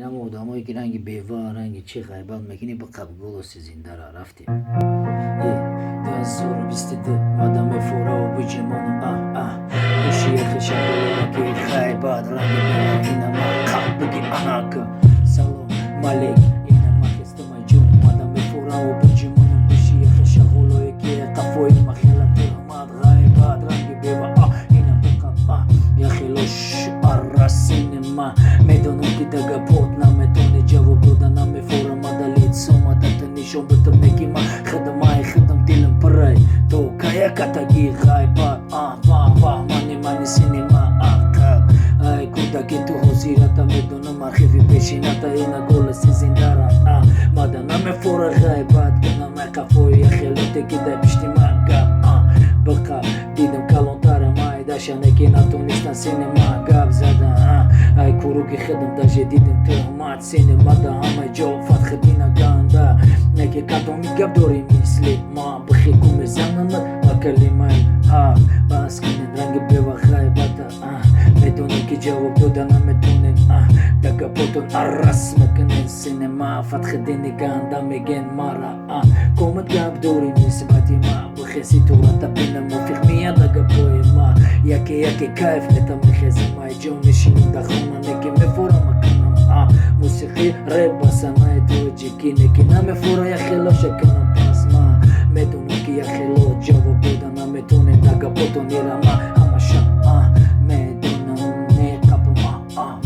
آدم هایی که رنگ بیوا رنگ چه غیبت میکنی به قبول زنده را رفتیم 2022 مادام فورا و بجمانو گوشی خشم که غیبت رنگ بیوا اینا ما قبل بگی آناکا سلام ملیک اینا ما خسته مجون مادام فورا و بجمانو گوشی خشم که قفوی مخیلت رحمت غیبت رنگ بیوا اینا بقب یا خیلوش الرسينما میدونم که دگه پوت نمیتونه جواب دادن نمیفوره مدلیت سومدت نشون بتم نگیما خدمای خدم دیلم پرای تو کایا کتگی غیبت مانی سینما عقب ای کودکی تو حضیرتا میدونم archivi پیشینتا اینا گل زندارا مادا نمیفوره غیبت کنم قفوی خیلوتی که ده پشتی مگا بقا دیدم کلانتر مای داشانه که نتونستن سینما گاب زدن ای کروکی خدم داجه دیدم تهمت سینما دا همه جو فتخ دینا گاندا نگه کتومی گب دوری مثلی ما بخی کمی زنند و کلمه باز کنید رنگ بیوا غیبتا میدونم که جواب دادن نمیتونن دگه پوتون عرص مکنن سینما فتخ دینی گاندا میگن مارا کومت گب دوری نسبتی ما بخیسی تو را تبین موفق میاد دگه پوی ما یکی کیف نتا میخیزه مای جو میشینم دخونه نگه میفورا مکنم موسیقی ریب بسانای تو جیکی نگه نمیفورا یا خیلو شکنم پاس ما میدونم که یا خیلو جواب دادن نمیتونه دگه پوتو نیرم همشا میدونم نیقب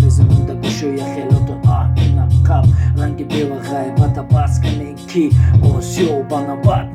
میزنم دگوشو یا خیلو تو اینا قب رنگ بیوا غیبتا باز کنین کی اوسیو باناباد